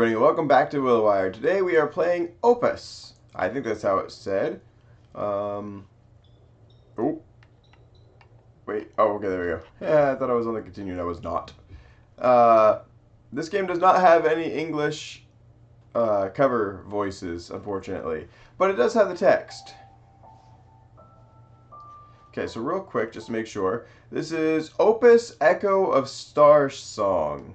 everybody, and welcome back to Willowier. Today we are playing Opus. I think that's how it's said. Oh. Wait. Oh, okay, there we go. Yeah, I thought I was on the continue, and I was not. This game does not have any English cover voices, unfortunately. But it does have the text. Okay, so real quick, just to make sure. This is Opus Echo of Starsong.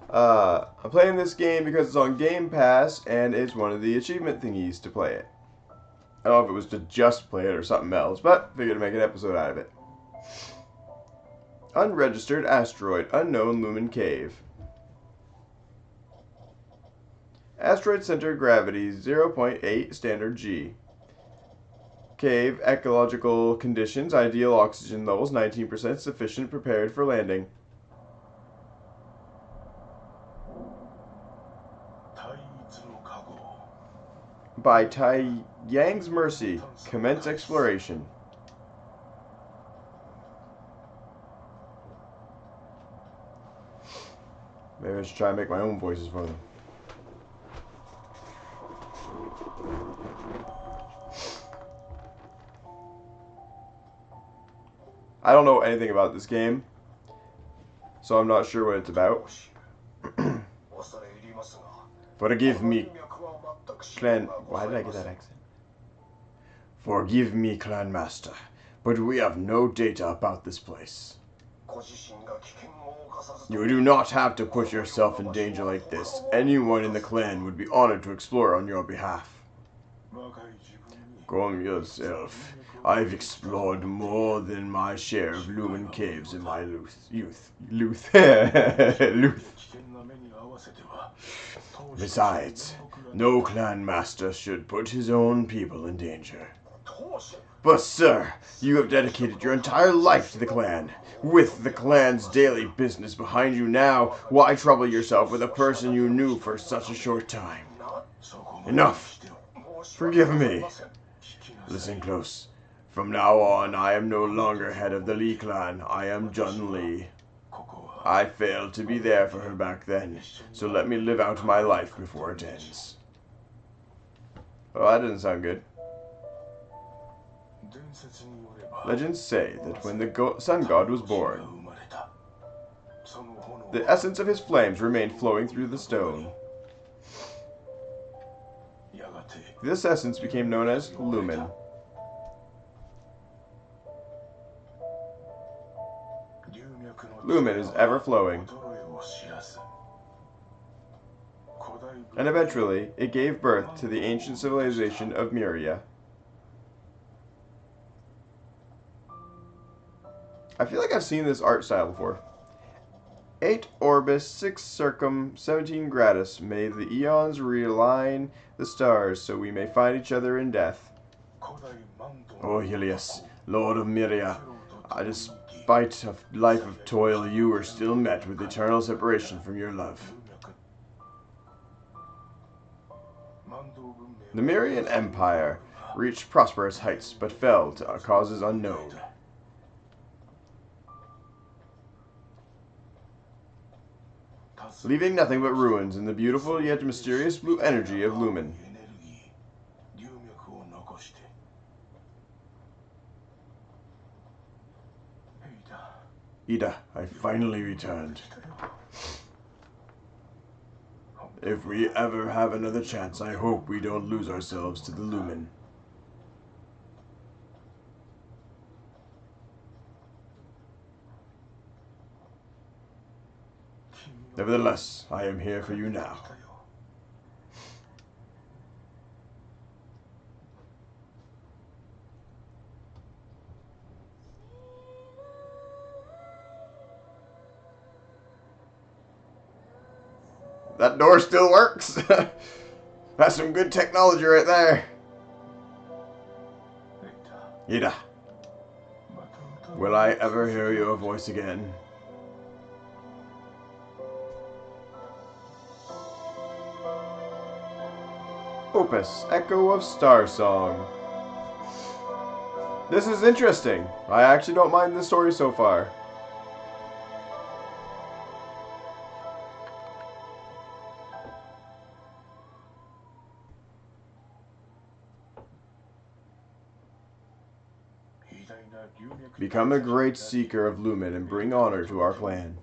I'm playing this game because it's on Game Pass, and it's one of the achievement thingies to play it. I don't know if it was to just play it or something else, but figured to make an episode out of it. Unregistered asteroid, unknown lumen cave. Asteroid center gravity 0.8 standard G. Cave ecological conditions, ideal oxygen levels 19% sufficient, prepared for landing. By Tai Yang's mercy, commence exploration. Maybe I should try and make my own voices for them. I don't know anything about this game, so I'm not sure what it's about. Forgive me, clan... Why did I get that accent? Forgive me, clan master, but we have no data about this place. You do not have to put yourself in danger like this. Anyone in the clan would be honored to explore on your behalf. Calm yourself. I've explored more than my share of lumen caves in my youth. Besides, no clan master should put his own people in danger. But sir, you have dedicated your entire life to the clan. With the clan's daily business behind you now, why trouble yourself with a person you knew for such a short time? Enough. Forgive me. Listen close. From now on, I am no longer head of the Lee clan. I am Jun Lee. I failed to be there for her back then, so let me live out my life before it ends. Well, that doesn't sound good. Legends say that when the sun god was born, the essence of his flames remained flowing through the stone. This essence became known as lumen. Lumen is ever flowing. And eventually, it gave birth to the ancient civilization of Miria. I feel like I've seen this art style before. 8 Orbis, 6 Circum, 17 Gratis. May the eons realign the stars so we may find each other in death. O Helios, Lord of Miria, despite a life of toil, you were still met with eternal separation from your love. The Mirian Empire reached prosperous heights, but fell to causes unknown. Leaving nothing but ruins in the beautiful yet mysterious blue energy of lumen. Ida, I finally returned. If we ever have another chance, I hope we don't lose ourselves to the lumen. Nevertheless, I am here for you now. That door still works. That's some good technology right there. Ida, will I ever hear your voice again? Opus, Echo of Starsong. This is interesting. I actually don't mind the story so far. Become a great seeker of lumen and bring honor to our clan.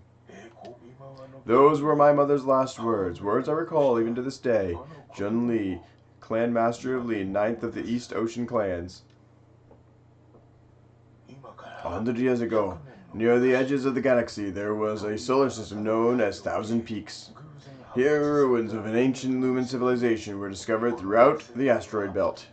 Those were my mother's last words, words I recall even to this day. Jun Lee, Clan Master of Lee, 9th of the East Ocean Clans. 100 years ago, near the edges of the galaxy, there was a solar system known as Thousand Peaks. Here, ruins of an ancient lumen civilization were discovered throughout the asteroid belt.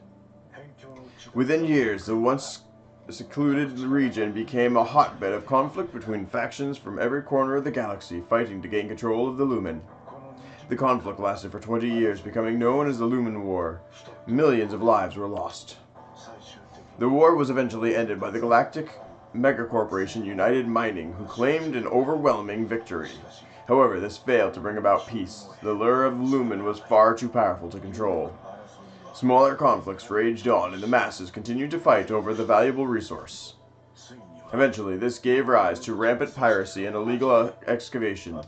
Within years, the once secluded region became a hotbed of conflict between factions from every corner of the galaxy fighting to gain control of the lumen. The conflict lasted for 20 years, becoming known as the Lumen War. Millions of lives were lost. The war was eventually ended by the galactic megacorporation United Mining, who claimed an overwhelming victory. However, this failed to bring about peace. The lure of the lumen was far too powerful to control. Smaller conflicts raged on, and the masses continued to fight over the valuable resource. Eventually, this gave rise to rampant piracy and illegal excavation.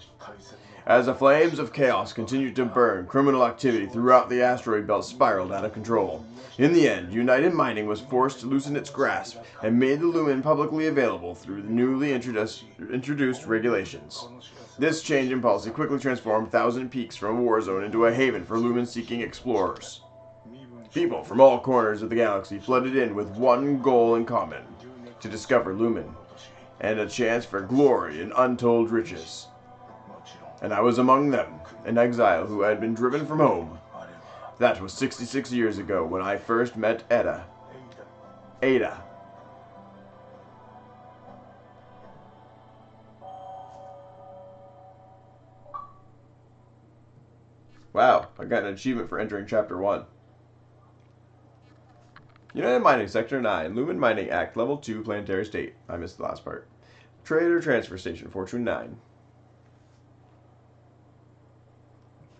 As the flames of chaos continued to burn, criminal activity throughout the asteroid belt spiraled out of control. In the end, United Mining was forced to loosen its grasp and made the lumen publicly available through the newly introduced regulations. This change in policy quickly transformed Thousand Peaks from a war zone into a haven for lumen-seeking explorers. People from all corners of the galaxy flooded in with one goal in common: to discover lumen, and a chance for glory and untold riches. And I was among them, an exile who had been driven from home. That was 66 years ago when I first met Ada. Wow, I got an achievement for entering Chapter 1. United Mining, Sector 9, Lumen Mining Act, Level 2, Planetary State. I missed the last part. Trader Transfer Station, Fortune 9.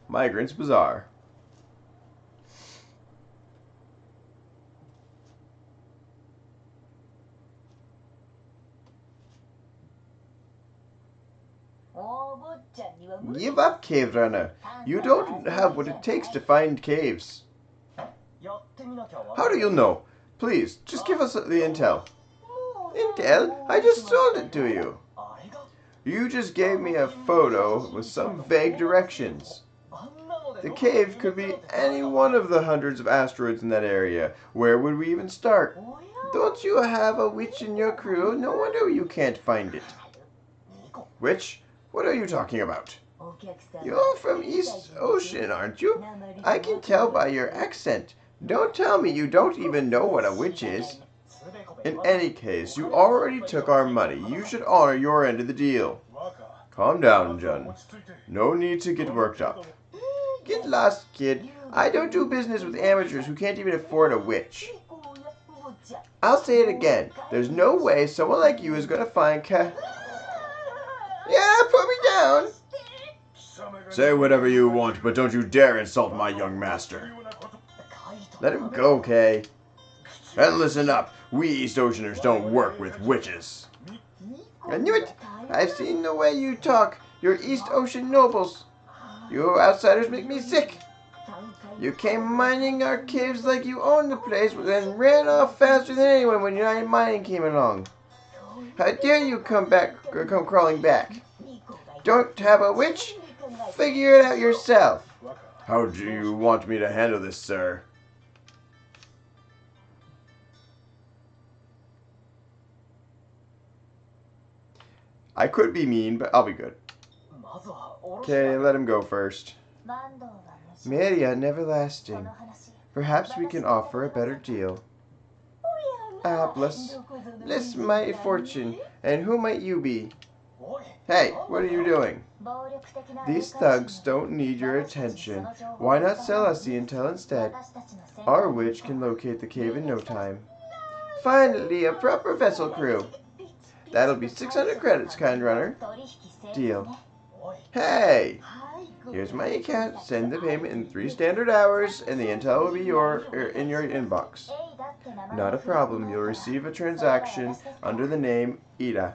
Migrants Bazaar. Give up, Cave Runner. You don't have what it takes to find caves. How do you know? Please, just give us the intel. Intel? I just sold it to you. You just gave me a photo with some vague directions. The cave could be any one of the hundreds of asteroids in that area. Where would we even start? Don't you have a witch in your crew? No wonder you can't find it. Witch? What are you talking about? You're from East Ocean, aren't you? I can tell by your accent. Don't tell me you don't even know what a witch is. In any case, you already took our money. You should honor your end of the deal. Calm down, Jun. No need to get worked up. Get lost, kid. I don't do business with amateurs who can't even afford a witch. I'll say it again. There's no way someone like you is gonna find Yeah, put me down. Say whatever you want, but don't you dare insult my young master. Let him go, Kay. And listen up. We East Oceaners don't work with witches. I knew it. I've seen the way you talk. You're East Ocean nobles. You outsiders make me sick. You came mining our caves like you owned the place, but then ran off faster than anyone when United Mining came along. How dare you come crawling back? Don't have a witch? Figure it out yourself. How do you want me to handle this, sir? I could be mean, but I'll be good. Okay, let him go first. Maria, everlasting. Perhaps we can offer a better deal. Bless my fortune. And who might you be? Hey, what are you doing? These thugs don't need your attention. Why not sell us the intel instead? Our witch can locate the cave in no time. Finally, a proper vessel crew. That'll be 600 credits, kind runner. Deal. Hey! Here's my account. Send the payment in 3 standard hours, and the intel will be in your inbox. Not a problem. You'll receive a transaction under the name Ida.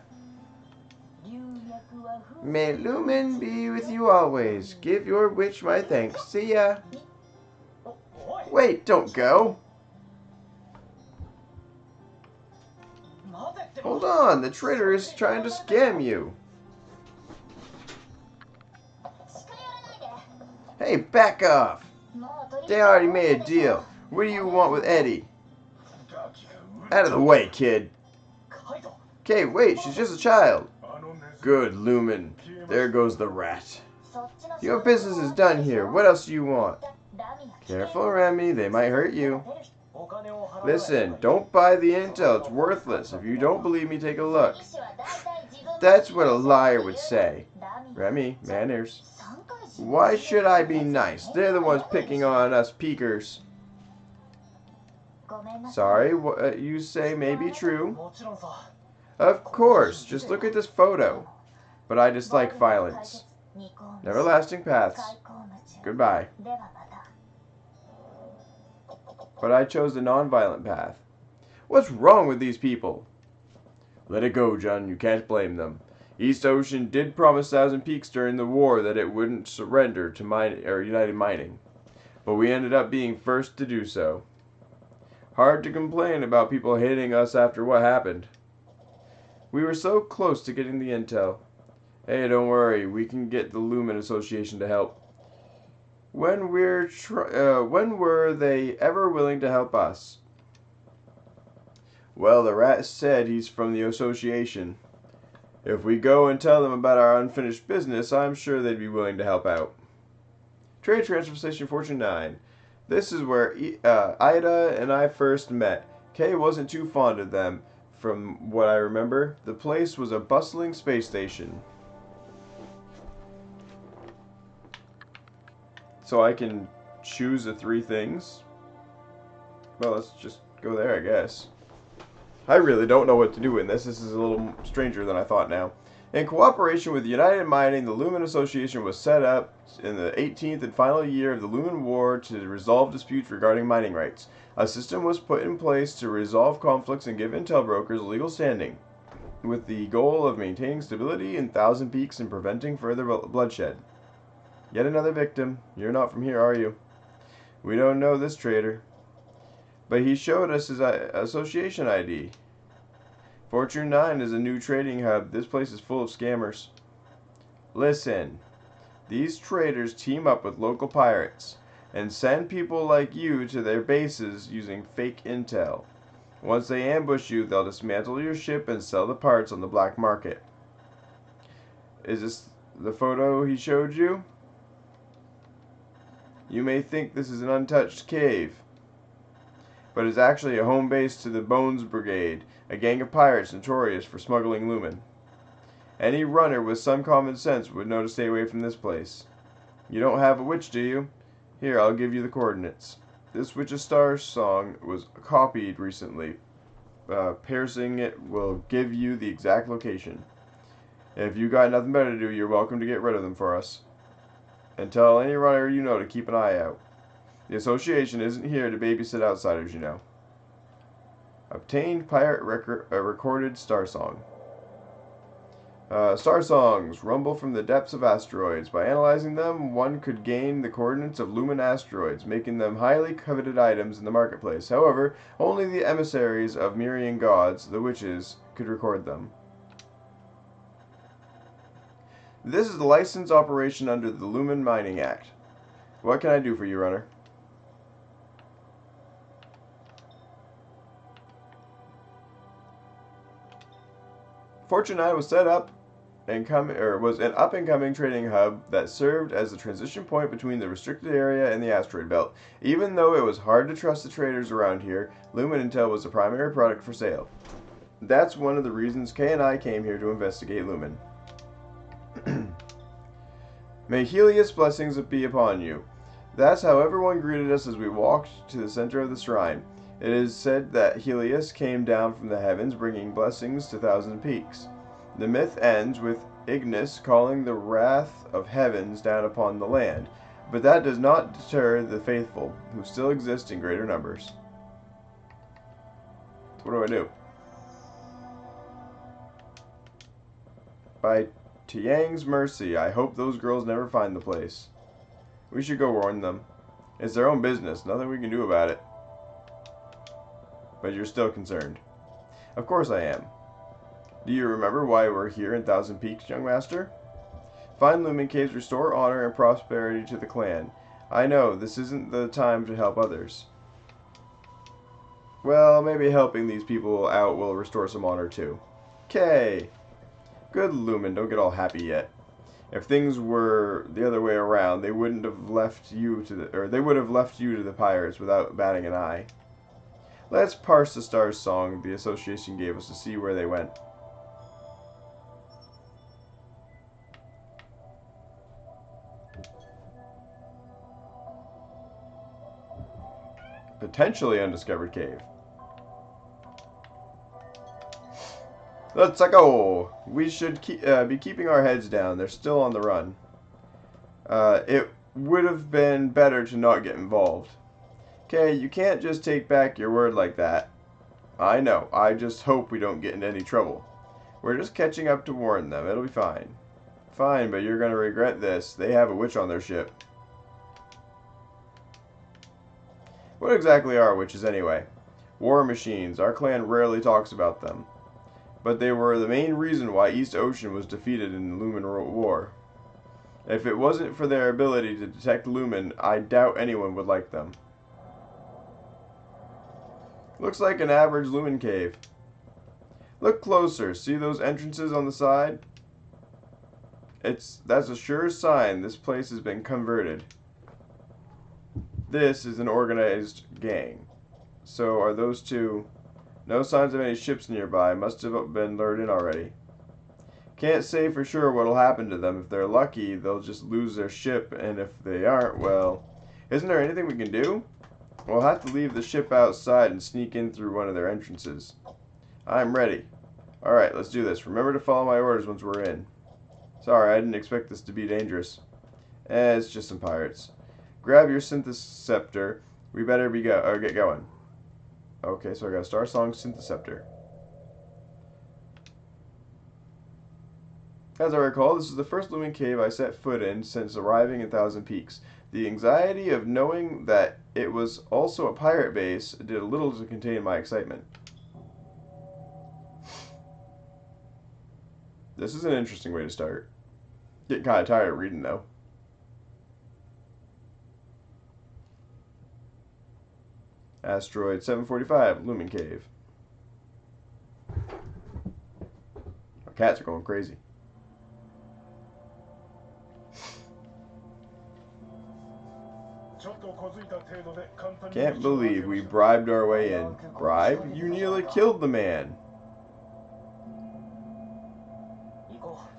May Lumen be with you always. Give your witch my thanks. See ya. Wait, don't go. Hold on, the traitor is trying to scam you. Hey, back off. They already made a deal. What do you want with Eddie? Out of the way, kid. Okay, wait, she's just a child. Good, Lumen. There goes the rat. Your business is done here. What else do you want? Careful, Remy. They might hurt you. Listen, don't buy the intel. It's worthless. If you don't believe me, take a look. That's what a liar would say. Remy, manners. Why should I be nice? They're the ones picking on us peekers. Sorry, what you say may be true. Of course, just look at this photo. But I dislike violence. Everlasting paths. Goodbye. But I chose the non-violent path. What's wrong with these people? Let it go, John. You can't blame them. East Ocean did promise Thousand Peaks during the war that it wouldn't surrender to United Mining. But we ended up being first to do so. Hard to complain about people hating us after what happened. We were so close to getting the intel. Hey, don't worry. We can get the Lumen Association to help. When were they ever willing to help us? Well, the rat said he's from the association. If we go and tell them about our unfinished business, I'm sure they'd be willing to help out. Trade Transfer Station Fortune 9. This is where Ida and I first met. Kay wasn't too fond of them, from what I remember. The place was a bustling space station. So I can choose the 3 things? Well, let's just go there, I guess. I really don't know what to do in this. This is a little stranger than I thought now. In cooperation with United Mining, the Lumen Association was set up in the 18th and final year of the Lumen War to resolve disputes regarding mining rights. A system was put in place to resolve conflicts and give intel brokers legal standing, with the goal of maintaining stability in Thousand Peaks and preventing further bloodshed. Yet another victim. You're not from here, are you? We don't know this traitor. But he showed us his association ID. Fortune 9 is a new trading hub. This place is full of scammers. Listen. These traders team up with local pirates and send people like you to their bases using fake intel. Once they ambush you, they'll dismantle your ship and sell the parts on the black market. Is this the photo he showed you? You may think this is an untouched cave, but it's actually a home base to the Bones Brigade, a gang of pirates notorious for smuggling Lumen. Any runner with some common sense would know to stay away from this place. You don't have a witch, do you? Here, I'll give you the coordinates. This witch's Starsong was copied recently. Piercing it will give you the exact location. If you got nothing better to do, you're welcome to get rid of them for us. And tell any runner you know to keep an eye out. The association isn't here to babysit outsiders, you know. Obtained pirate recorded Starsong. Starsongs rumble from the depths of asteroids. By analyzing them, one could gain the coordinates of Lumen asteroids, making them highly coveted items in the marketplace. However, only the emissaries of Myrian gods, the witches, could record them. This is the license operation under the Lumen Mining Act. What can I do for you, runner? Fortune 9 was set up was an up-and-coming trading hub that served as the transition point between the restricted area and the asteroid belt. Even though it was hard to trust the traders around here, Lumen Intel was the primary product for sale. That's one of the reasons Kay and I came here to investigate Lumen. May Helios' blessings be upon you. That's how everyone greeted us as we walked to the center of the shrine. It is said that Helios came down from the heavens bringing blessings to Thousand Peaks. The myth ends with Ignis calling the wrath of heavens down upon the land, but that does not deter the faithful, who still exist in greater numbers. So what do I do? By Tiang's mercy, I hope those girls never find the place. We should go warn them. It's their own business, nothing we can do about it. But you're still concerned. Of course I am. Do you remember why we're here in Thousand Peaks, young master? Find Lumen Caves, restore honor and prosperity to the clan. I know, this isn't the time to help others. Well, maybe helping these people out will restore some honor too. Okay. Good Lumen, don't get all happy yet. If things were the other way around, they wouldn't have left you to the pirates without batting an eye. Let's parse the Starsong the association gave us to see where they went. Potentially undiscovered cave. Let's go. We should be keeping our heads down. They're still on the run. It would have been better to not get involved. Okay, you can't just take back your word like that. I know. I just hope we don't get into any trouble. We're just catching up to warn them. It'll be fine. Fine, but you're going to regret this. They have a witch on their ship. What exactly are witches anyway? War machines. Our clan rarely talks about them. But they were the main reason why East Ocean was defeated in the Lumen War. If it wasn't for their ability to detect Lumen, I doubt anyone would like them. Looks like an average Lumen cave. Look closer. See those entrances on the side? That's a sure sign this place has been converted. This is an organized gang. So are those two... No signs of any ships nearby. Must have been lured in already. Can't say for sure what'll happen to them. If they're lucky, they'll just lose their ship, and if they aren't, well... Isn't there anything we can do? We'll have to leave the ship outside and sneak in through one of their entrances. I'm ready. Alright, let's do this. Remember to follow my orders once we're in. Sorry, I didn't expect this to be dangerous. It's just some pirates. Grab your syntheceptor. We better get going. Okay, so I got a Starsong syntheceptor. As I recall, this is the first Lumen cave I set foot in since arriving in Thousand Peaks. The anxiety of knowing that it was also a pirate base did a little to contain my excitement. This is an interesting way to start. Getting kind of tired of reading though. Asteroid 745, Lumen Cave. Our cats are going crazy. Can't believe we bribed our way in. Bribe? You nearly killed the man.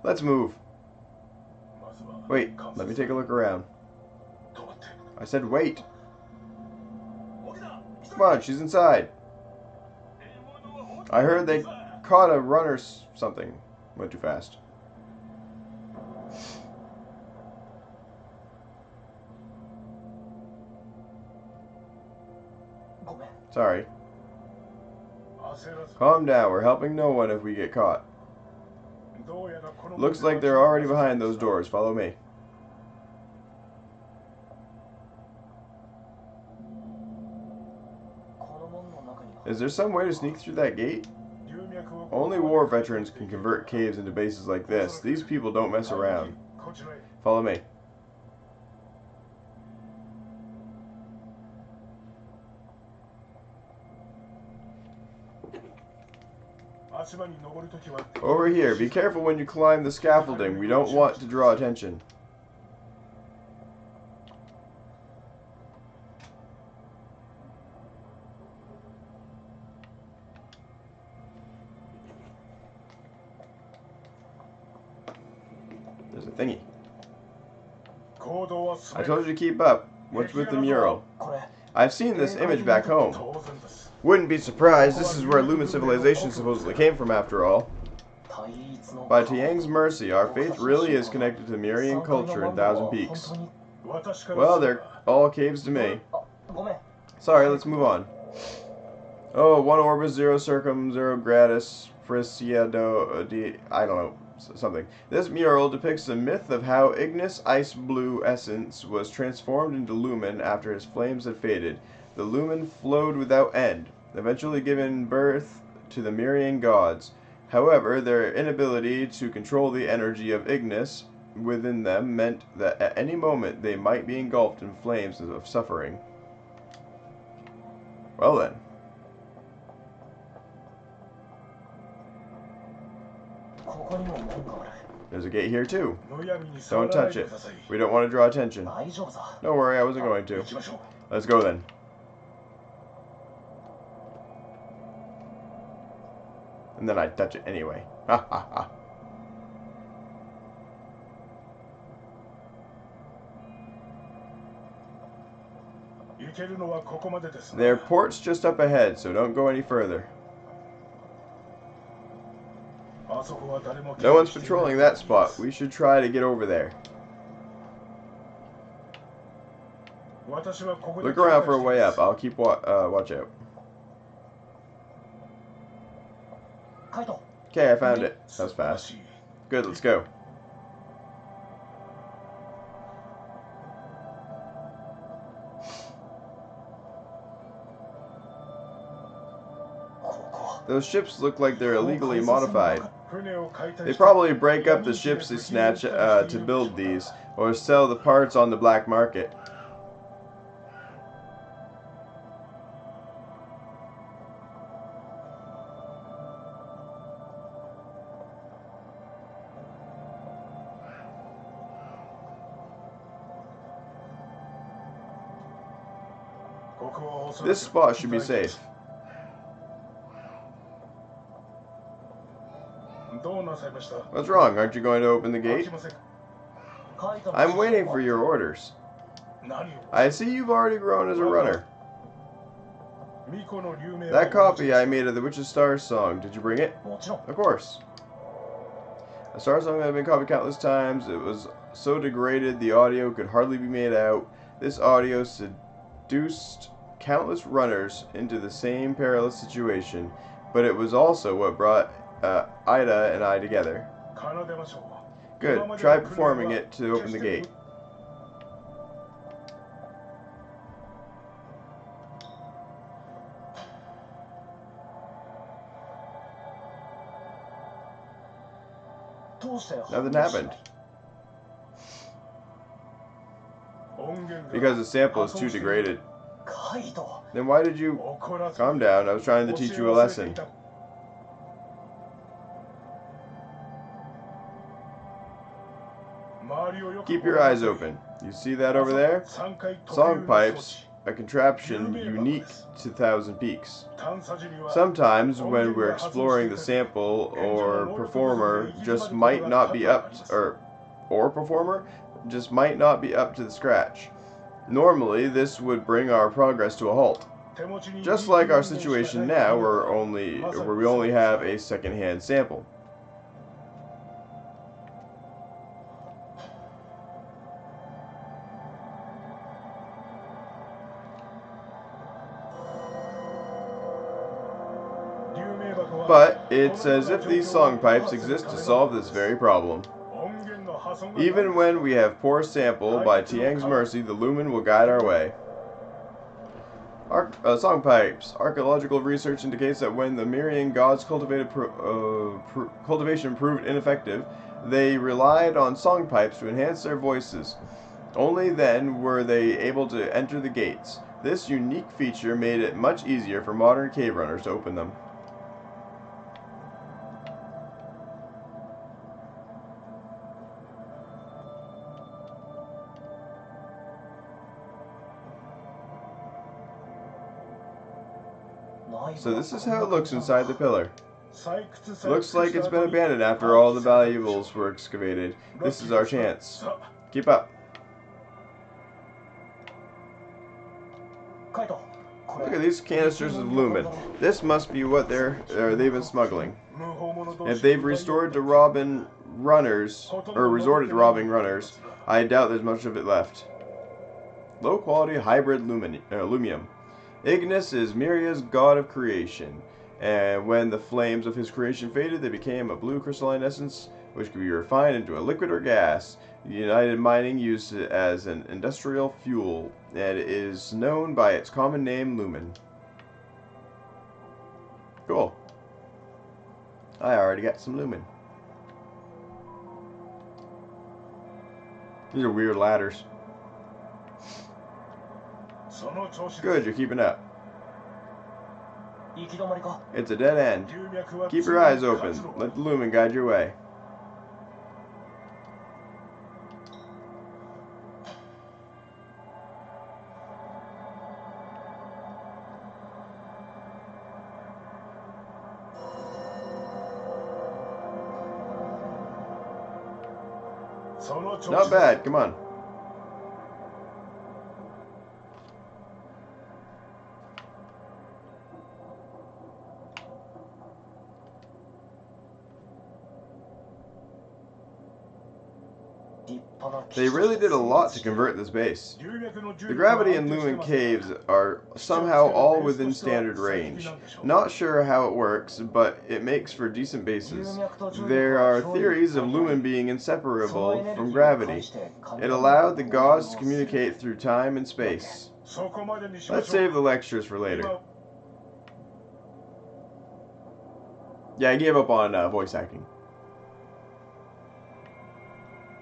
Let's move. Wait, let me take a look around. I said wait. Come on, she's inside. I heard they caught a run or something. Went too fast. Sorry. Calm down. We're helping no one if we get caught. Looks like they're already behind those doors. Follow me. Is there some way to sneak through that gate? Only war veterans can convert caves into bases like this. These people don't mess around. Follow me. Over here. Be careful when you climb the scaffolding. We don't want to draw attention. There's a thingy. I told you to keep up. What's with the mural? I've seen this image back home. Wouldn't be surprised. This is where Lumen civilization supposedly came from, after all. By Tiang's mercy, our faith really is connected to Mirian culture in Thousand Peaks. Well, they're all caves to me. Sorry, let's move on. Oh, 1 orbis, 0 circum, 0 gratis, frisiado, I don't know, something. This mural depicts the myth of how Ignis Ice Blue essence was transformed into Lumen after his flames had faded. The Lumen flowed without end, eventually giving birth to the Mirian gods. However, their inability to control the energy of Ignis within them meant that at any moment they might be engulfed in flames of suffering. Well then. There's a gate here too. Don't touch it. We don't want to draw attention. Don't worry, I wasn't going to. Let's go then. And then I touch it anyway. Ha ha ha. There are ports just up ahead, so don't go any further. No one's patrolling that spot. We should try to get over there. Look around for a way up. I'll keep watch out. Okay, I found it. That was fast. Good, let's go. Those ships look like they're illegally modified. They probably break up the ships they snatch to build these, or sell the parts on the black market. This spot should be safe. What's wrong? Aren't you going to open the gate? I'm waiting for your orders. I see you've already grown as a runner. That copy I made of the Witch's Starsong, did you bring it? Of course. A Starsong had been copied countless times. It was so degraded the audio could hardly be made out. This audio seduced countless runners into the same perilous situation, but it was also what brought Ida and I together. Good. Try performing it to open the gate. Nothing happened. Because the sample is too degraded. Then why did you... Calm down, I was trying to teach you a lesson. Keep your eyes open. You see that over there? Song pipes, a contraption unique to Thousand Peaks. Sometimes when we're exploring the sample or performer just might not be up to, performer just might not be up to the scratch. Normally this would bring our progress to a halt. Just like our situation now where we only have a second-hand sample. But it's as if these song pipes exist to solve this very problem. Even when we have poor sample, by Tiang's mercy, the lumen will guide our way. Song pipes. Archaeological research indicates that when the Mirian gods' cultivation proved ineffective, they relied on song pipes to enhance their voices. Only then were they able to enter the gates. This unique feature made it much easier for modern cave runners to open them. So this is how it looks inside the pillar. Looks like it's been abandoned after all the valuables were excavated. This is our chance. Keep up. Look at these canisters of lumen. This must be what they've been smuggling. If they've resorted to robbing runners, I doubt there's much of it left. Low quality hybrid lumium. Ignis is Miria's god of creation, and when the flames of his creation faded, they became a blue crystalline essence which could be refined into a liquid or gas. United Mining used it as an industrial fuel, and it is known by its common name, lumen. Cool. I already got some lumen. These are weird ladders. Good, you're keeping up. It's a dead end. Keep your eyes open. Let the lumen guide your way. Not bad, come on. They really did a lot to convert this base. The gravity and lumen caves are somehow all within standard range. Not sure how it works, but it makes for decent bases. There are theories of lumen being inseparable from gravity. It allowed the gods to communicate through time and space. Let's save the lectures for later. Yeah, I gave up on voice acting.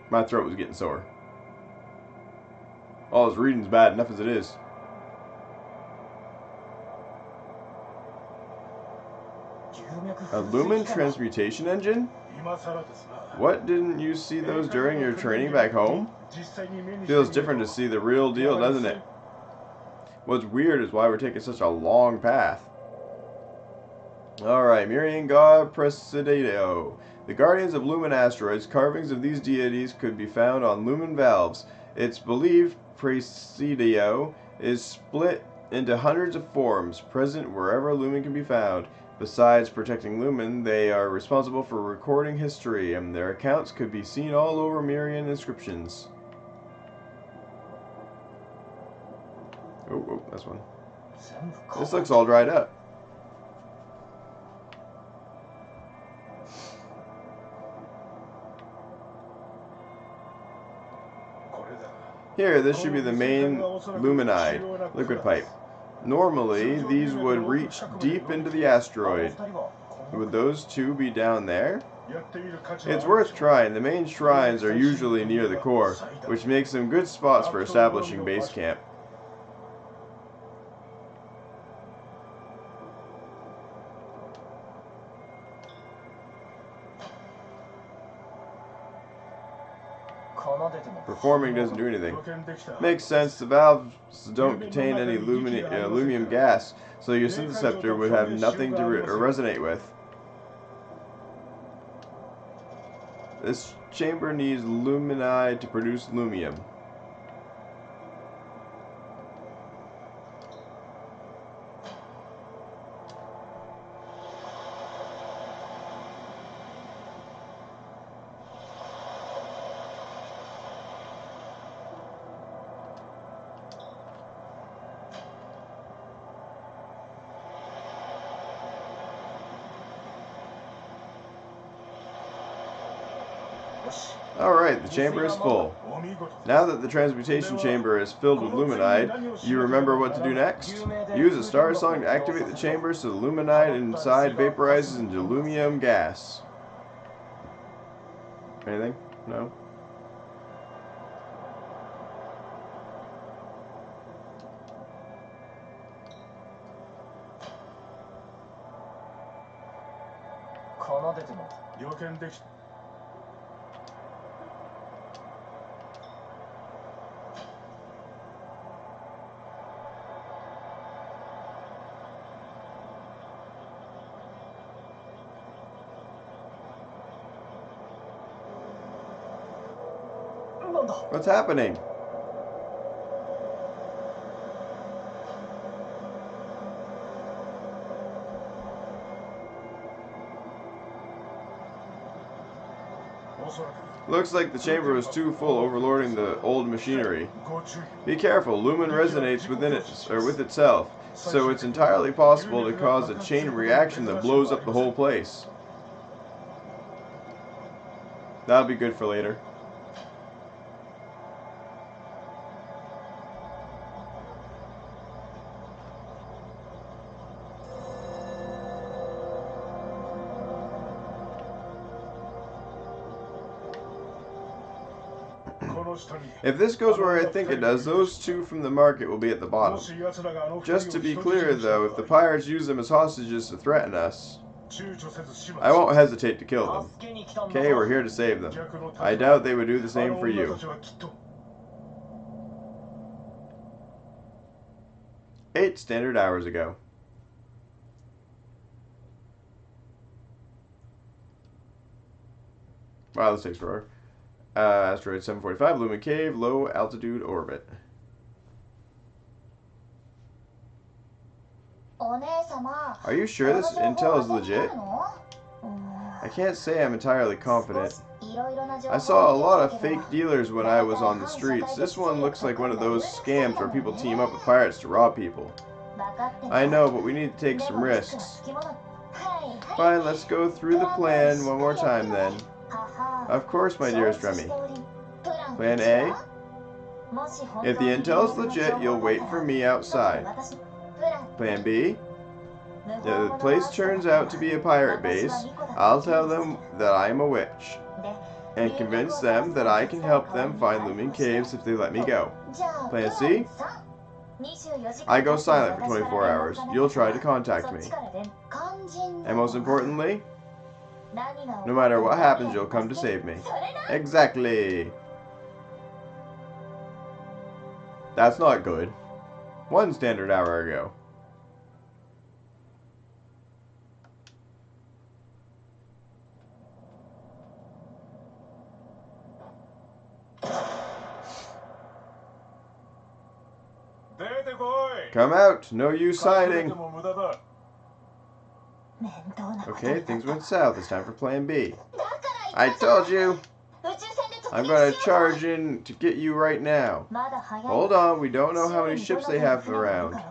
My throat was getting sore. All this reading's bad enough as it is. A lumen transmutation engine? What, didn't you see those during your training back home? Feels different to see the real deal, doesn't it? What's weird is why we're taking such a long path. Alright, Mirian God Presidio. The guardians of Lumen asteroids, carvings of these deities could be found on lumen valves. It's believed Presidio is split into hundreds of forms, present wherever lumen can be found. Besides protecting lumen, they are responsible for recording history, and their accounts could be seen all over Mirian inscriptions. Oh, that's one. This looks all dried up. Here, this should be the main luminide liquid pipe. Normally, these would reach deep into the asteroid. Would those two be down there? It's worth trying. The main shrines are usually near the core, which makes them good spots for establishing base camp. Performing doesn't do anything. Makes sense, the valves don't contain any aluminum gas, so your synthesceptor would have nothing to resonate with. This chamber needs luminide to produce lumium. Alright, the chamber is full. Now that the transmutation chamber is filled with luminide, you remember what to do next? Use a Starsong to activate the chamber so the luminide inside vaporizes into lumium gas. Anything? No? What's happening? Looks like the chamber was too full, overloading the old machinery. Be careful, lumen resonates within it, or with itself, so it's entirely possible to cause a chain reaction that blows up the whole place. That'll be good for later. If this goes where I think it does, those two from the market will be at the bottom. Just to be clear, though, if the pirates use them as hostages to threaten us, I won't hesitate to kill them. Okay, we're here to save them. I doubt they would do the same for you. 8 standard hours ago. Wow, this takes forever. Asteroid 745, Lumen Cave, low altitude orbit. Are you sure this intel is legit? I can't say I'm entirely confident. I saw a lot of fake dealers when I was on the streets. This one looks like one of those scams where people team up with pirates to rob people. I know, but we need to take some risks. Fine, let's go through the plan one more time then. Of course, my dearest Remy. Plan A? If the intel is legit, you'll wait for me outside. Plan B? If the place turns out to be a pirate base, I'll tell them that I'm a witch, and convince them that I can help them find looming caves if they let me go. Plan C? I go silent for 24 hours. You'll try to contact me. And most importantly, no matter what happens, you'll come to save me. Exactly. That's not good. 1 standard hour ago. Come out! No use hiding! Okay, things went south. It's time for plan B. I told you! I'm gonna charge in to get you right now. Hold on, we don't know how many ships they have around.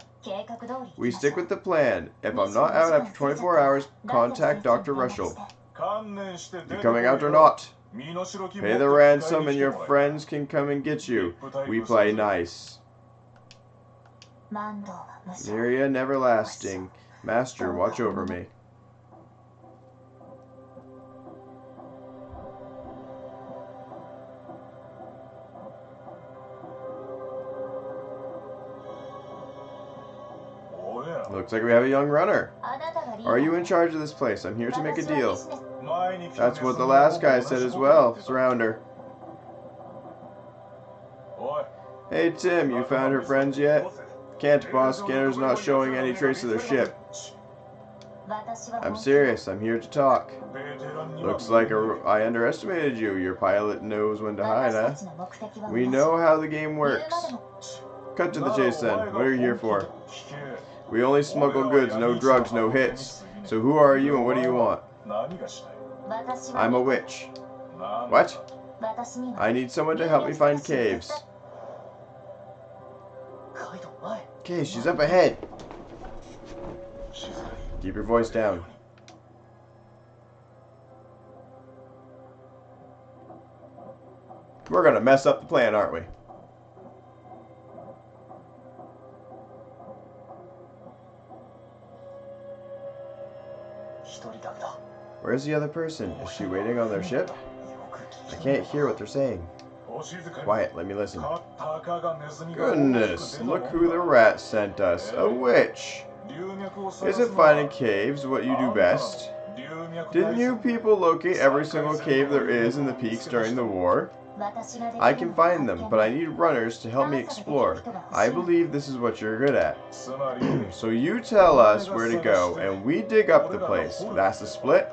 We stick with the plan. If I'm not out after 24 hours, contact Dr. Russell. You coming out or not? Pay the ransom and your friends can come and get you. We play nice. Myria Neverlasting. Master, watch over me. Looks like we have a young runner. Are you in charge of this place? I'm here to make a deal. That's what the last guy said as well. Surround her. Hey Tim, you found her friends yet? Can't, boss. Scanner's not showing any trace of their ship. I'm serious. I'm here to talk. Looks like I underestimated you. Your pilot knows when to hide, huh? We know how the game works. Cut to the chase then. What are you here for? We only smuggle goods, no drugs, no hits. So who are you and what do you want? I'm a witch. What? I need someone to help me find caves. Okay, she's up ahead. Keep your voice down. We're gonna mess up the plan, aren't we? Where's the other person? Is she waiting on their ship? I can't hear what they're saying. Quiet, let me listen. Goodness, look who the rat sent us. A witch. Isn't finding caves what you do best? Didn't you people locate every single cave there is in the peaks during the war? I can find them, but I need runners to help me explore. I believe this is what you're good at. So you tell us where to go, and we dig up the place. That's the split?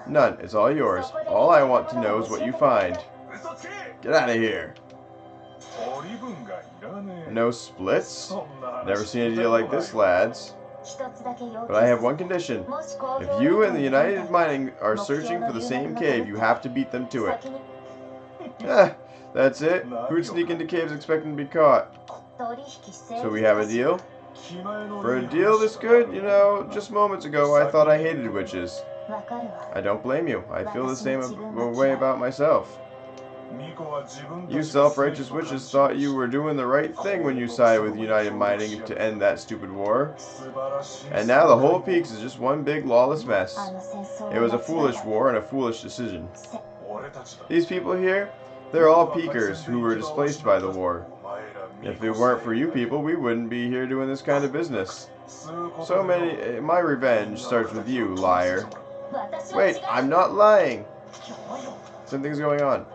None. It's all yours. All I want to know is what you find. Get out of here. No splits? Never seen a deal like this, lads. But I have one condition. If you and the United Mining are searching for the same cave, you have to beat them to it. That's it? Who'd sneak into caves expecting to be caught? So we have a deal? For a deal this good? You know, just moments ago I thought I hated witches. I don't blame you. I feel the same way about myself. You self-righteous witches thought you were doing the right thing when you sided with United Mining to end that stupid war. And now the whole Peaks is just one big lawless mess. It was a foolish war and a foolish decision. These people here, They're all peakers who were displaced by the war. If it weren't for you people, we wouldn't be here doing this kind of business. My revenge starts with you, liar. Wait, I'm not lying. Something's going on.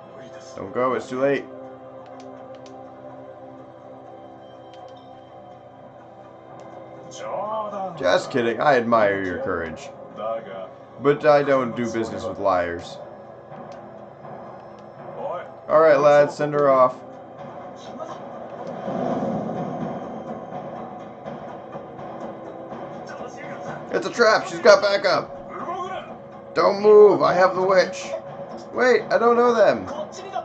Don't go, it's too late. Just kidding, I admire your courage. But I don't do business with liars. Alright lads, send her off. It's a trap, she's got backup. Don't move, I have the witch. Wait, I don't know them.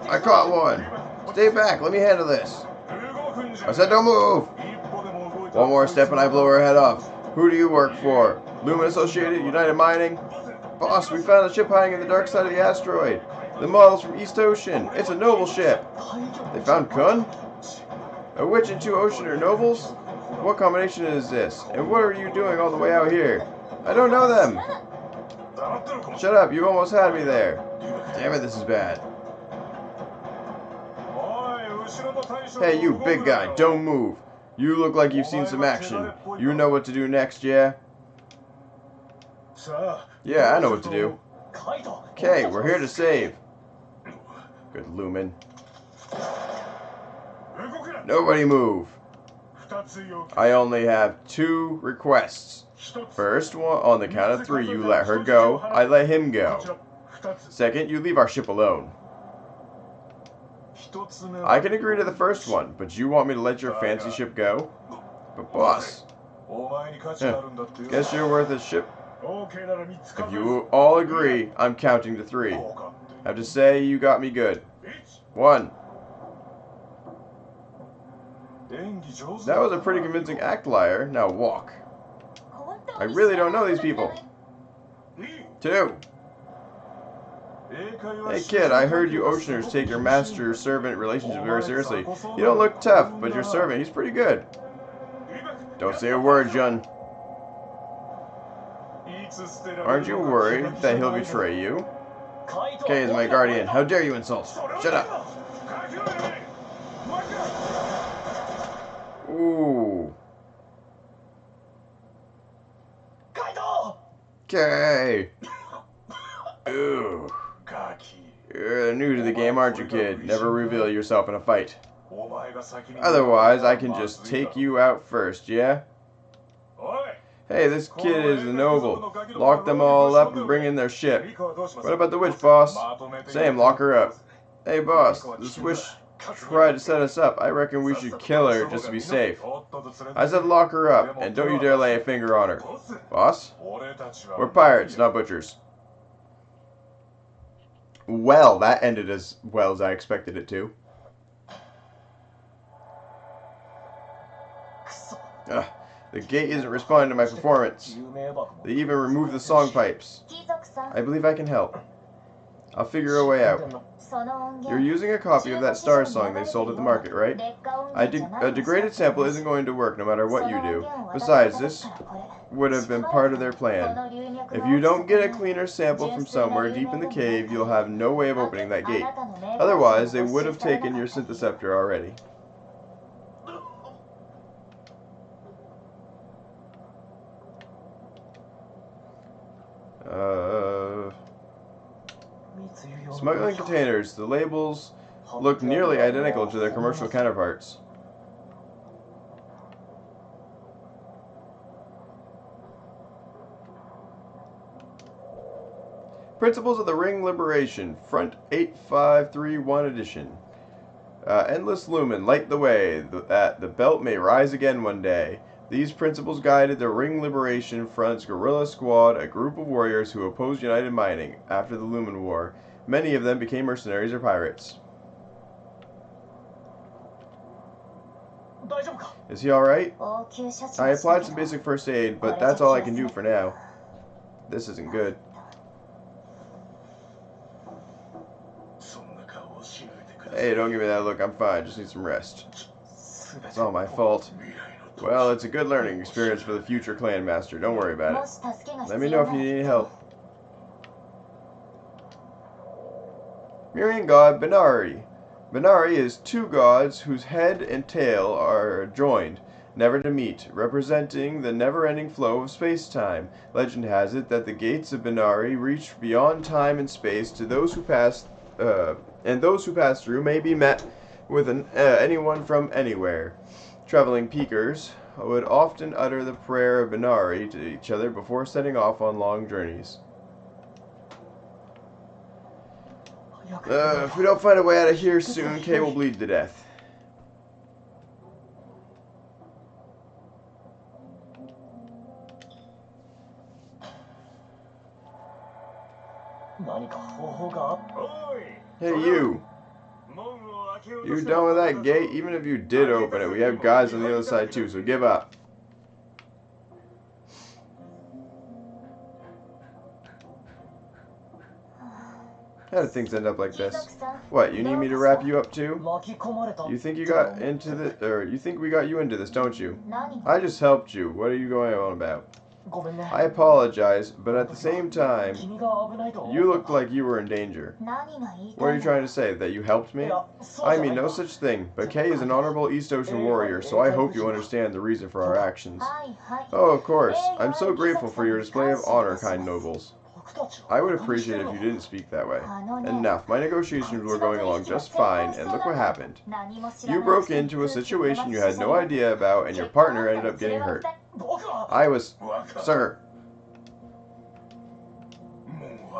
I caught one. Stay back, let me handle this. I said don't move. One more step and I blow her head off. Who do you work for? Lumen Associated, United Mining? Boss, we found a ship hiding in the dark side of the asteroid. The model's from East Ocean. It's a noble ship. They found Kun? A witch and 2 Oceaner nobles? What combination is this? And what are you doing all the way out here? I don't know them. Shut up, you almost had me there. Damn it, this is bad. Hey, you big guy, don't move. You look like you've seen some action. You know what to do next, yeah? Yeah, I know what to do. Okay, we're here to save. Good Lumen. Nobody move. I only have 2 requests. First one, on the count of 3, you let her go. I let him go. Second, you leave our ship alone. I can agree to the first one, but you want me to let your fancy ship go? But boss, guess you're worth a ship. If you all agree, I'm counting to 3. Have to say you got me good. 1. That was a pretty convincing act, liar. Now walk. I really don't know these people. 2. Hey kid, I heard you Oceaners take your master-servant relationship very seriously. You don't look tough, but your servant, he's pretty good. Don't say a word, Jun. Aren't you worried that he'll betray you? Kay is my guardian. How dare you insult? Shut up. Ooh. Kay. Ooh. You're new to the game, aren't you, kid? Never reveal yourself in a fight. Otherwise, I can just take you out first, yeah? Hey, this kid is a noble. Lock them all up and bring in their ship. What about the witch, boss? Same, lock her up. Hey, boss, this witch tried to set us up. I reckon we should kill her just to be safe. I said lock her up, and don't you dare lay a finger on her. Boss? We're pirates, not butchers. Well, that ended as well as I expected it to. Ugh, the gate isn't responding to my performance. They even removed the song pipes. I believe I can help. I'll figure a way out. You're using a copy of that Starsong they sold at the market, right? A degraded sample isn't going to work no matter what you do. Besides, this would have been part of their plan. If you don't get a cleaner sample from somewhere deep in the cave, you'll have no way of opening that gate. Otherwise, they would have taken your syntheceptor already. Smuggling containers. The labels look nearly identical to their commercial counterparts. Principles of the Ring Liberation, Front 8531 edition. Endless Lumen, light the way, that the belt may rise again one day. These principles guided the Ring Liberation Front's guerrilla squad, a group of warriors who opposed United Mining after the Lumen War. Many of them became mercenaries or pirates. Is he alright? I applied some basic first aid, but that's all I can do for now. This isn't good. Hey, don't give me that look. I'm fine. Just need some rest. It's all my fault. Well, it's a good learning experience for the future clan master. Don't worry about it. Let me know if you need any help. Mirian God Benari. Minari is two gods whose head and tail are joined, never to meet, representing the never-ending flow of space-time. Legend has it that the gates of Minari reach beyond time and space to those who pass, and those who pass through may be met with anyone from anywhere. Traveling peakers would often utter the prayer of Minari to each other before setting off on long journeys. If we don't find a way out of here soon, Kay will bleed to death. Hey, you! You done with that gate? Even if you did open it, we have guys on the other side too, so give up. How did things end up like this? What, you need me to wrap you up too? You think you got into this, or you think we got you into this, don't you? I just helped you. What are you going on about? I apologize, but at the same time, you looked like you were in danger. What are you trying to say? That you helped me? I mean no such thing, but Kay is an honorable East Ocean warrior, so I hope you understand the reason for our actions. Oh, of course. I'm so grateful for your display of honor, kind nobles. I would appreciate it if you didn't speak that way. Enough. My negotiations were going along just fine, and look what happened. You broke into a situation you had no idea about, and your partner ended up getting hurt. Sir.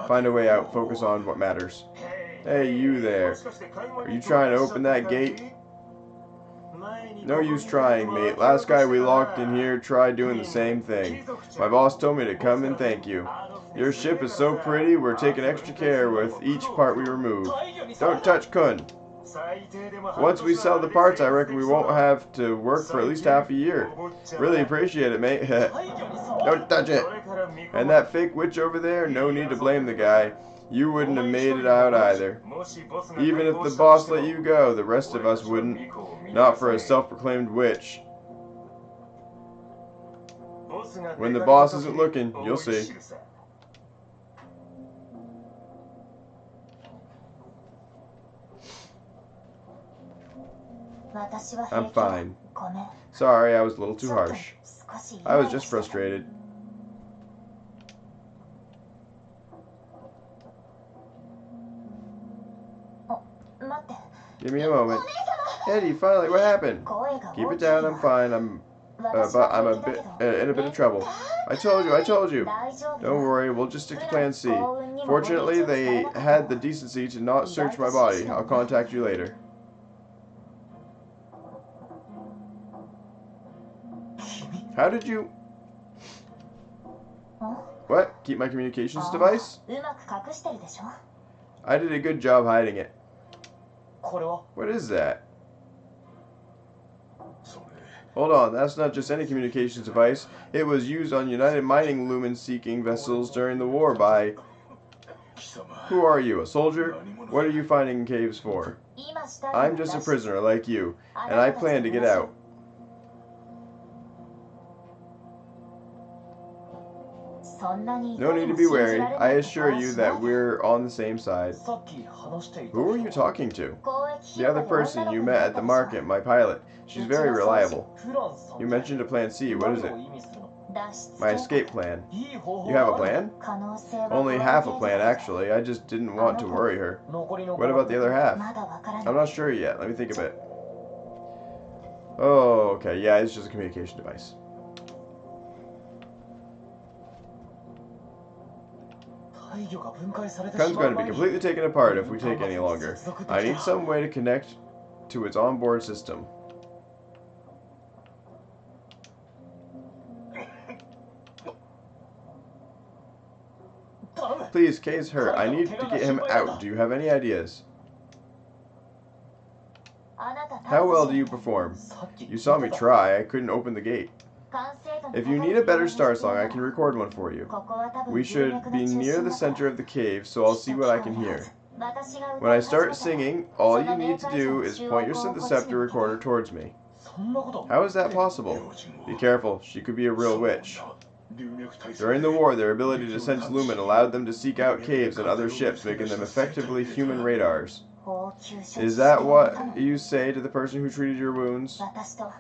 Find a way out. Focus on what matters. Hey, you there. Are you trying to open that gate? No use trying, mate. Last guy we locked in here tried doing the same thing. My boss told me to come and thank you. Your ship is so pretty, we're taking extra care with each part we remove. Don't touch Kun. Once we sell the parts, I reckon we won't have to work for at least half a year. Really appreciate it, mate. Don't touch it. And that fake witch over there, no need to blame the guy. You wouldn't have made it out either. Even if the boss let you go, the rest of us wouldn't. Not for a self-proclaimed witch. When the boss isn't looking, you'll see. I'm fine. Sorry, I was a little too harsh. I was just frustrated. Give me a moment. Eddie, finally, what happened? Keep it down, I'm fine. But I'm in a bit of trouble. I told you. Don't worry, we'll just stick to plan C. Fortunately, they had the decency to not search my body. I'll contact you later. How did you... What? Keep my communications device? I did a good job hiding it. What is that? Hold on, that's not just any communications device. It was used on United Mining Lumen-seeking vessels during the war by... Who are you, a soldier? What are you finding caves for? I'm just a prisoner like you, and I plan to get out. No need to be wary. I assure you that we're on the same side. Who were you talking to? The other person you met at the market, my pilot. She's very reliable. You mentioned a plan C. What is it? My escape plan. You have a plan? Only half a plan, actually. I just didn't want to worry her. What about the other half? I'm not sure yet. Let me think a bit. Oh, okay. Yeah, it's just a communication device. Kun's going to be completely taken apart if we take any longer. I need some way to connect to its onboard system. Please, Kay's hurt. I need to get him out. Do you have any ideas? How well do you perform? You saw me try. I couldn't open the gate. If you need a better Starsong, I can record one for you. We should be near the center of the cave, so I'll see what I can hear. When I start singing, all you need to do is point your synthesceptor recorder towards me. How is that possible? Be careful, she could be a real witch. During the war, their ability to sense lumen allowed them to seek out caves and other ships, making them effectively human radars. Is that what you say to the person who treated your wounds?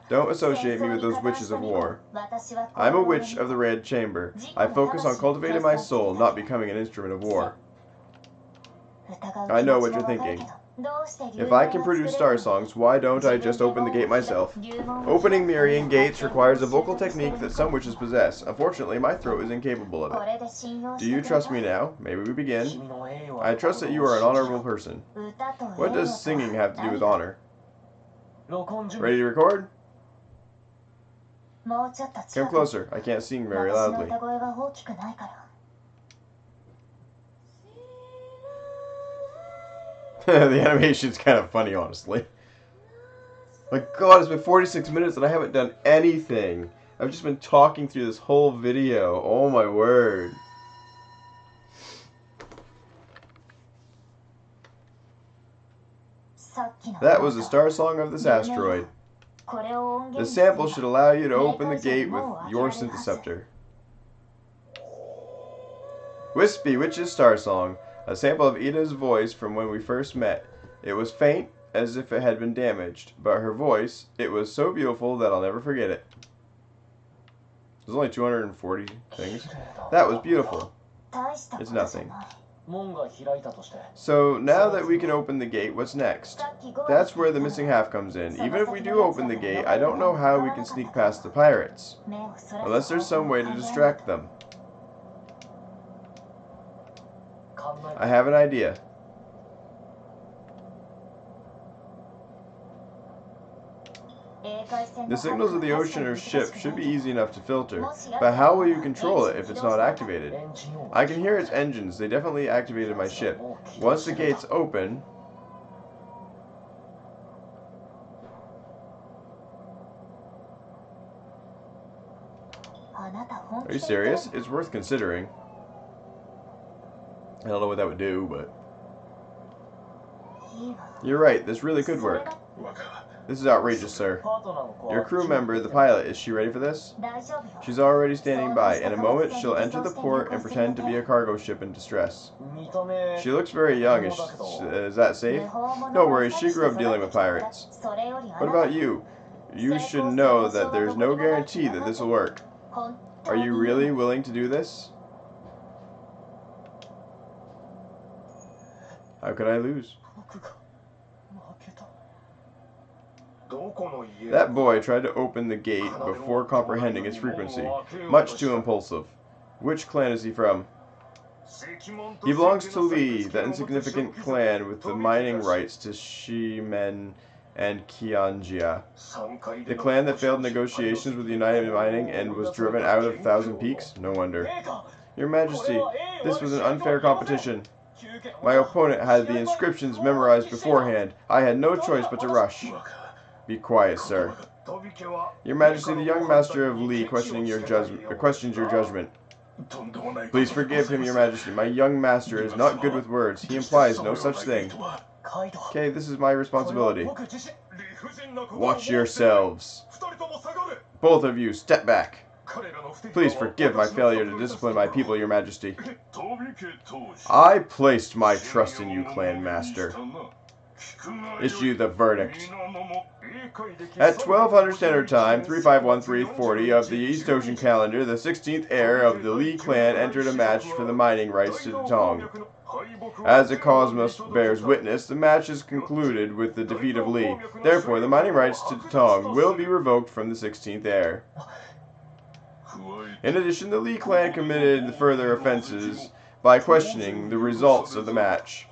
Don't associate me with those witches of war. I'm a witch of the Red Chamber. I focus on cultivating my soul, not becoming an instrument of war. I know what you're thinking. If I can produce Starsongs, why don't I just open the gate myself? Opening mirroring gates requires a vocal technique that some witches possess. Unfortunately, my throat is incapable of it. Do you trust me now? Maybe we begin. I trust that you are an honorable person. What does singing have to do with honor? Ready to record? Come closer. I can't sing very loudly. The animation's kind of funny, honestly. My god, it's been 46 minutes and I haven't done anything. I've just been talking through this whole video. Oh my word. That was the Starsong of this asteroid. The sample should allow you to open the gate with your synthesceptor. Wispy Witch's Starsong. A sample of Ida's voice from when we first met. It was faint, as if it had been damaged, but her voice, it was so beautiful that I'll never forget it. There's only 240 things. That was beautiful. It's nothing. So, now that we can open the gate, what's next? That's where the missing half comes in. Even if we do open the gate, I don't know how we can sneak past the pirates. Unless there's some way to distract them. I have an idea. The signals of the ocean or ship should be easy enough to filter, but how will you control it if it's not activated? I can hear its engines. They definitely activated my ship. Once the gates open... Are you serious? It's worth considering. I don't know what that would do, but... You're right, this really could work. This is outrageous, sir. Your crew member, the pilot, is she ready for this? She's already standing by. In a moment, she'll enter the port and pretend to be a cargo ship in distress. She looks very young. Is that safe? No worries, she grew up dealing with pirates. What about you? You should know that there's no guarantee that this will work. Are you really willing to do this? How could I lose? That boy tried to open the gate before comprehending its frequency. Much too impulsive. Which clan is he from? He belongs to Lee, the insignificant clan with the mining rights to Shimen and Kianjia. The clan that failed negotiations with United Mining and was driven out of Thousand Peaks? No wonder. Your Majesty, this was an unfair competition. My opponent had the inscriptions memorized beforehand. I had no choice but to rush. Be quiet, sir. Your Majesty, the young master of Lee questions your judgment. Please forgive him, Your Majesty. My young master is not good with words. He implies no such thing. Okay, this is my responsibility. Watch yourselves. Both of you, step back. Please forgive my failure to discipline my people, Your Majesty. I placed my trust in you, Clan Master. Issue the verdict. At 1200 Standard Time, 351340 of the East Ocean Calendar, the 16th heir of the Lee clan entered a match for the mining rights to Tong. As the cosmos bears witness, the match is concluded with the defeat of Lee. Therefore, the mining rights to Tong will be revoked from the 16th heir. In addition, the Lee clan committed further offenses by questioning the results of the match.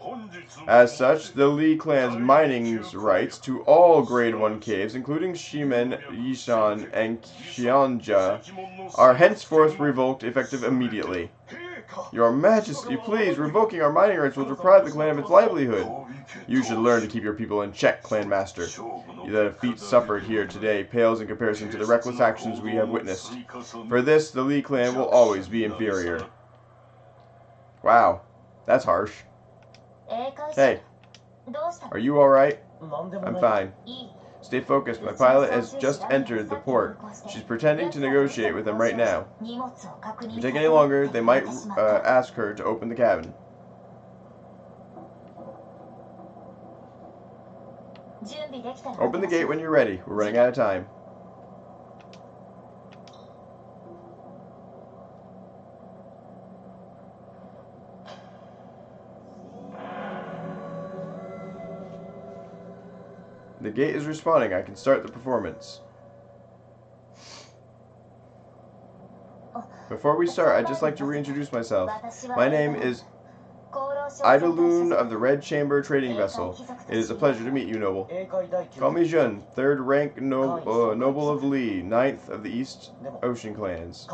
As such, the Lee clan's mining rights to all Grade 1 caves, including Shimen, Yishan, and Qianja, are henceforth revoked effective immediately. Your Majesty, please, revoking our mining rights will deprive the clan of its livelihood. You should learn to keep your people in check, Clan Master. The defeat suffered here today pales in comparison to the reckless actions we have witnessed. For this, the Lee clan will always be inferior. Wow, that's harsh. Hey, are you alright? I'm fine. Stay focused. My pilot has just entered the port. She's pretending to negotiate with them right now. If we take any longer, they might ask her to open the cabin. Open the gate when you're ready. We're running out of time. The gate is responding. I can start the performance. Before we start, I'd just like to reintroduce myself. My name is Idaloon of the Red Chamber Trading Vessel. It is a pleasure to meet you, noble. Call me Jun, 3rd rank noble of Lee, 9th of the East Ocean clans.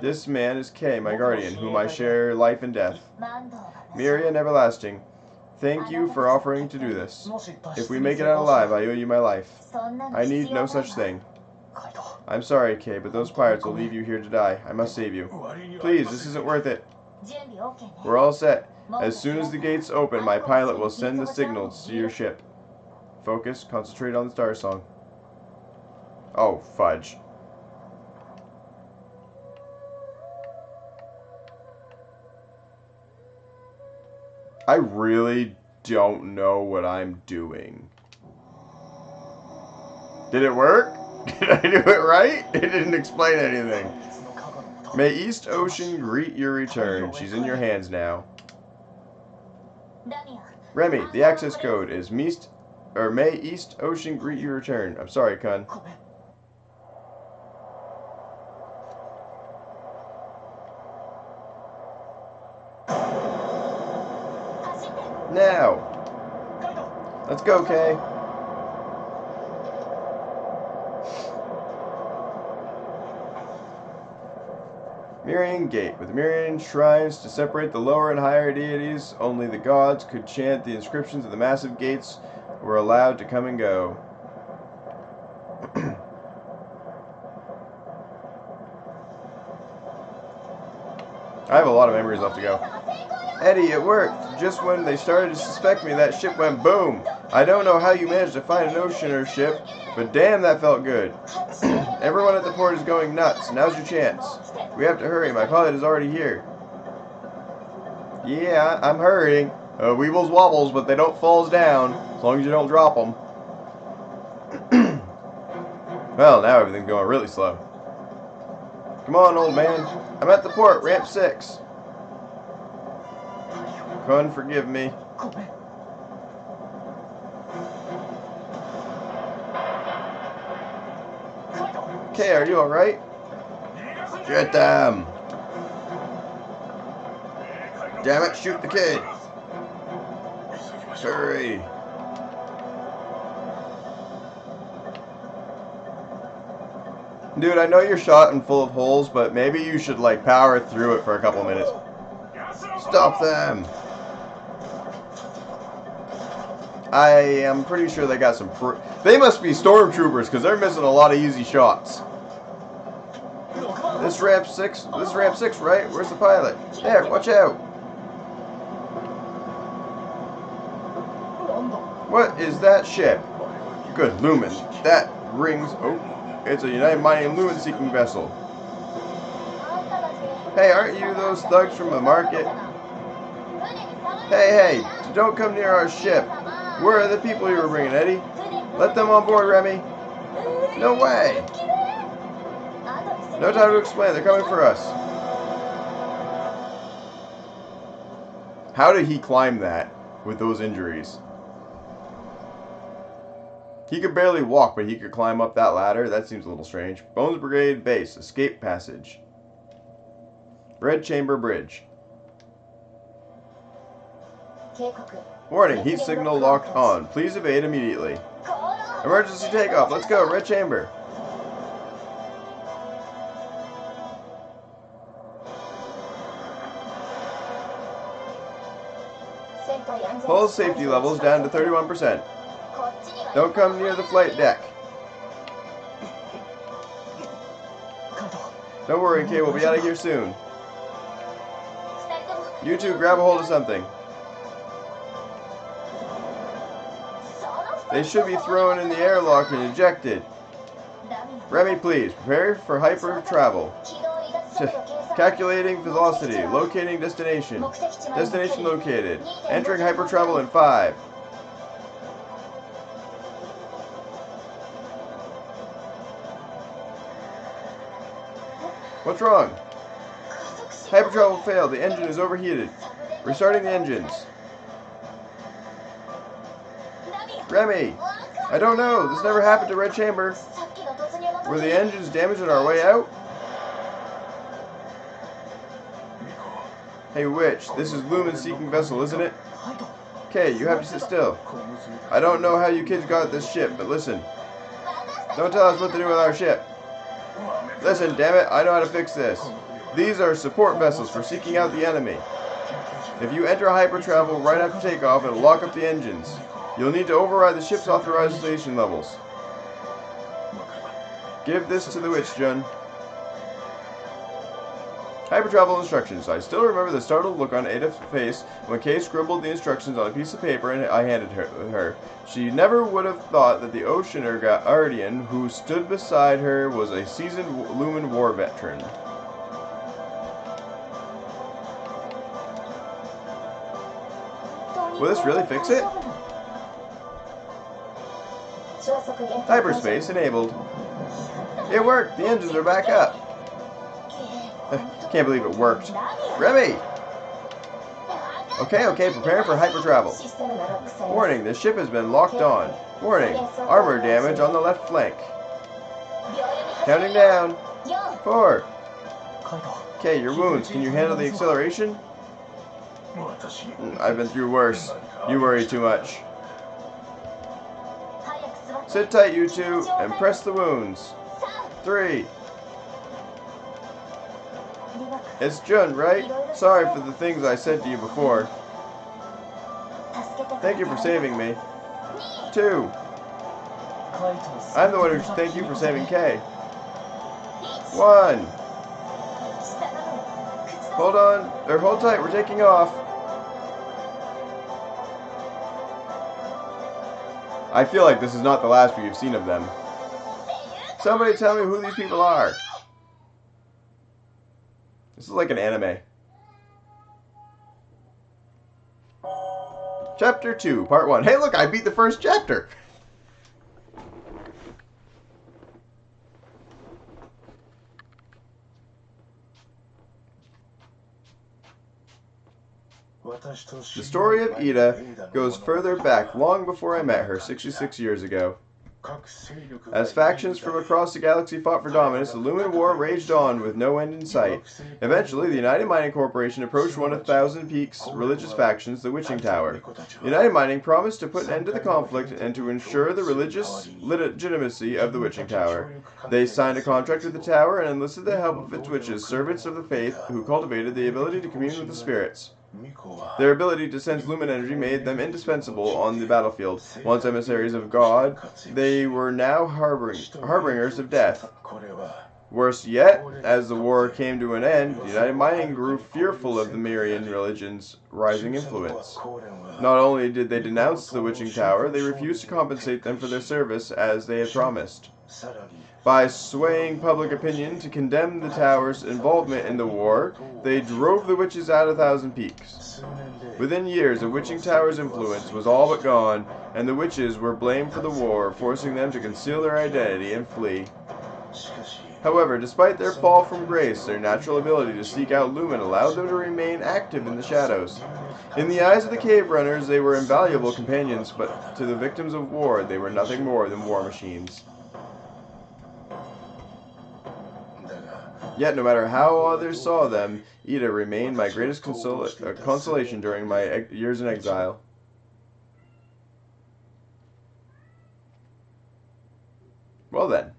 This man is Kay, my guardian, whom I share life and death. Myria and Everlasting, thank you for offering to do this. If we make it out alive, I owe you my life. I need no such thing. I'm sorry, Kay, but those pirates will leave you here to die. I must save you. Please, this isn't worth it. We're all set. As soon as the gates open, my pilot will send the signals to your ship. Focus, concentrate on the Starsong. Oh, fudge. I really don't know what I'm doing. Did it work? Did I do it right? It didn't explain anything. May East Ocean greet your return. She's in your hands now. Remy, the access code is May East Ocean greet your return. I'm sorry, Kun. Now. Let's go, Kay. Myrian Gate. With Myrian shrines to separate the lower and higher deities, only the gods could chant the inscriptions of the massive gates were allowed to come and go. I have a lot of memories left to go. Eddie, it worked. Just when they started to suspect me, that ship went boom. I don't know how you managed to find an oceaner ship, but damn, that felt good. Everyone at the port is going nuts. Now's your chance. We have to hurry. My pilot is already here. Yeah, I'm hurrying. Weebles wobbles, but they don't falls down. As long as you don't drop them. Well, now everything's going really slow. Come on, old man. I'm at the port. Ramp 6. Kun, forgive me. Okay, are you alright? Get them! Damn it, shoot the kid! Hurry! Dude, I know you're shot and full of holes, but maybe you should, like, power through it for a couple minutes. Stop them! I am pretty sure they got some they must be stormtroopers, because they're missing a lot of easy shots. This is ramp 6, right? Where's the pilot? There, watch out! What is that ship? Good lumen. That rings... Oh, it's a United Mining lumen-seeking vessel. Hey, aren't you those thugs from the market? Hey, don't come near our ship. Where are the people you were bringing, Eddie? Let them on board, Remy. No way! No time to explain. They're coming for us. How did he climb that with those injuries? He could barely walk, but he could climb up that ladder. That seems a little strange. Bones Brigade Base. Escape passage. Red Chamber Bridge. Warning, heat signal locked on. Please evade immediately. Emergency takeoff. Let's go. Red Chamber. Hull safety levels down to 31%. Don't come near the flight deck. Don't worry, Kay. We'll be out of here soon. You two, grab a hold of something. They should be thrown in the airlock and ejected. Remy, please. Prepare for hyper travel. Calculating velocity. Locating destination. Destination located. Entering hyper travel in 5. What's wrong? Hypertravel failed. The engine is overheated. Restarting the engines. Remy! I don't know. This never happened to Red Chamber. Were the engines damaged on our way out? Hey, Witch. This is Lumen-seeking vessel, isn't it? Okay, you have to sit still. I don't know how you kids got this ship, but listen. Don't tell us what to do with our ship. Listen, damn it. I know how to fix this. These are support vessels for seeking out the enemy. If you enter hypertravel right after takeoff, it'll lock up the engines. You'll need to override the ship's authorization levels. Give this to the Witch, Jun. Hypertravel instructions. I still remember the startled look on Ada's face when Kay scribbled the instructions on a piece of paper and I handed her. She never would have thought that the Oceaner Guardian who stood beside her was a seasoned Lumen War veteran. Will this really fix it? Hyperspace enabled. It worked! The engines are back up! Can't believe it worked. Remy! Okay, prepare for hypertravel. Warning, the ship has been locked on. Warning, armor damage on the left flank. Counting down. 4. Okay, your wounds. Can you handle the acceleration? I've been through worse. You worry too much. Sit tight, you two, and press the wounds. 3. It's Jun, right? Sorry for the things I said to you before. Thank you for saving me. 2. I'm the one who should thank you for saving Kay. 1. Hold on, or hold tight, we're taking off. I feel like this is not the last we've seen of them. Somebody tell me who these people are. This is like an anime. Chapter 2, Part 1. Hey look, I beat the first chapter! The story of Ida goes further back, long before I met her, 66 years ago. As factions from across the galaxy fought for dominance, the Lumen War raged on with no end in sight. Eventually, the United Mining Corporation approached one of Thousand Peaks' religious factions, the Witching Tower. United Mining promised to put an end to the conflict and to ensure the religious legitimacy of the Witching Tower. They signed a contract with the tower and enlisted the help of its witches, servants of the faith, who cultivated the ability to commune with the spirits. Their ability to sense lumen energy made them indispensable on the battlefield. Once emissaries of God, they were now harbingers of death. Worse yet, as the war came to an end, United Mining grew fearful of the Myrian religion's rising influence. Not only did they denounce the Witching Tower, they refused to compensate them for their service as they had promised. By swaying public opinion to condemn the tower's involvement in the war, they drove the witches out of Thousand Peaks. Within years, the Witching Tower's influence was all but gone, and the witches were blamed for the war, forcing them to conceal their identity and flee. However, despite their fall from grace, their natural ability to seek out lumen allowed them to remain active in the shadows. In the eyes of the cave runners, they were invaluable companions, but to the victims of war, they were nothing more than war machines. Yet, no matter how others saw them, Ida remained my greatest consolation during my years in exile. Well then.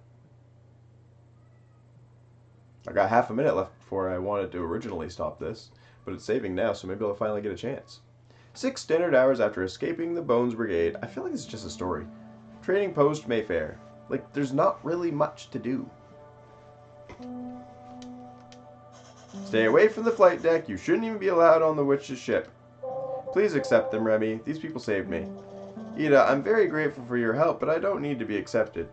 I got half a minute left before I wanted to originally stop this, but it's saving now, so maybe I'll finally get a chance. 6 standard hours after escaping the Bones Brigade. I feel like it's just a story. Trading post Mayfair. Like, there's not really much to do. Stay away from the flight deck. You shouldn't even be allowed on the witch's ship. Please accept them, Remy. These people saved me. Ida, I'm very grateful for your help, but I don't need to be accepted.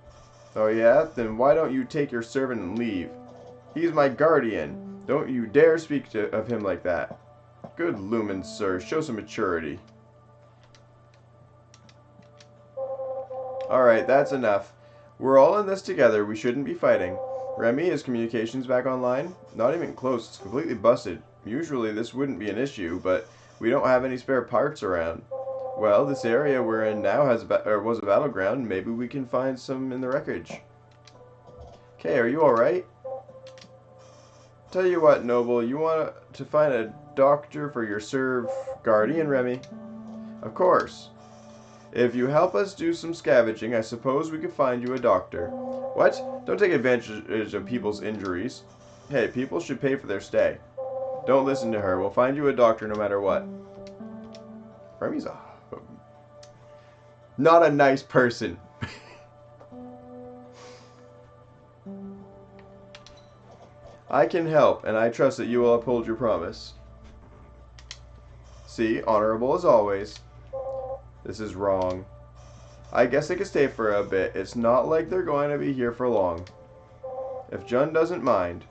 Oh yeah? Then why don't you take your servant and leave? He's my guardian. Don't you dare speak of him like that. Good lumen, sir. Show some maturity. Alright, that's enough. We're all in this together. We shouldn't be fighting. Remy, is communications back online? Not even close. It's completely busted. Usually this wouldn't be an issue, but we don't have any spare parts around. Well, this area we're in now was a battleground. Maybe we can find some in the wreckage. Okay, are you alright? Tell you what, Noble, you want to find a doctor for your guardian, Remy? Of course. If you help us do some scavenging, I suppose we could find you a doctor. What? Don't take advantage of people's injuries. Hey, people should pay for their stay. Don't listen to her. We'll find you a doctor no matter what. Remy's not a nice person. I can help, and I trust that you will uphold your promise. See, honorable as always. This is wrong. I guess they could stay for a bit. It's not like they're going to be here for long. If Jun doesn't mind.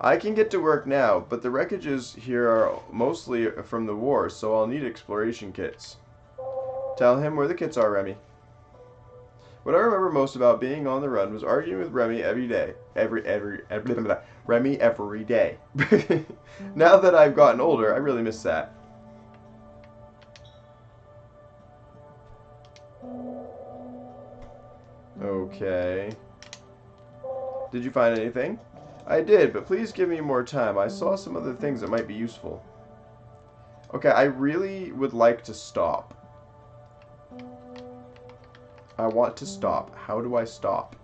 I can get to work now, but the wreckages here are mostly from the war, so I'll need exploration kits. Tell him where the kits are, Remy. What I remember most about being on the run was arguing with Remy every day. Remy every day. Now that I've gotten older, I really miss that. Okay. Did you find anything? I did, but please give me more time. I saw some other things that might be useful. Okay, I really would like to stop. I want to stop. How do I stop?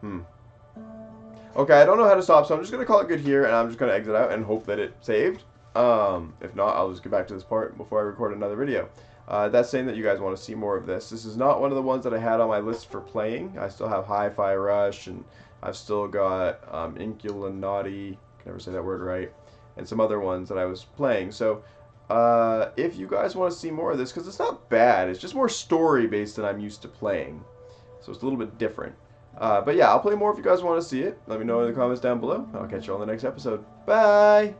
Okay, I don't know how to stop, so I'm just going to call it good here, and I'm just going to exit out and hope that it saved. If not, I'll just get back to this part before I record another video. That's saying that you guys want to see more of this. This is not one of the ones that I had on my list for playing. I still have Hi-Fi Rush, and I've still got Inculinati, can never say that word right, and some other ones that I was playing. So, if you guys want to see more of this, because it's not bad, it's just more story-based than I'm used to playing. So it's a little bit different. But yeah, I'll play more if you guys want to see it. Let me know in the comments down below. I'll catch you on the next episode. Bye!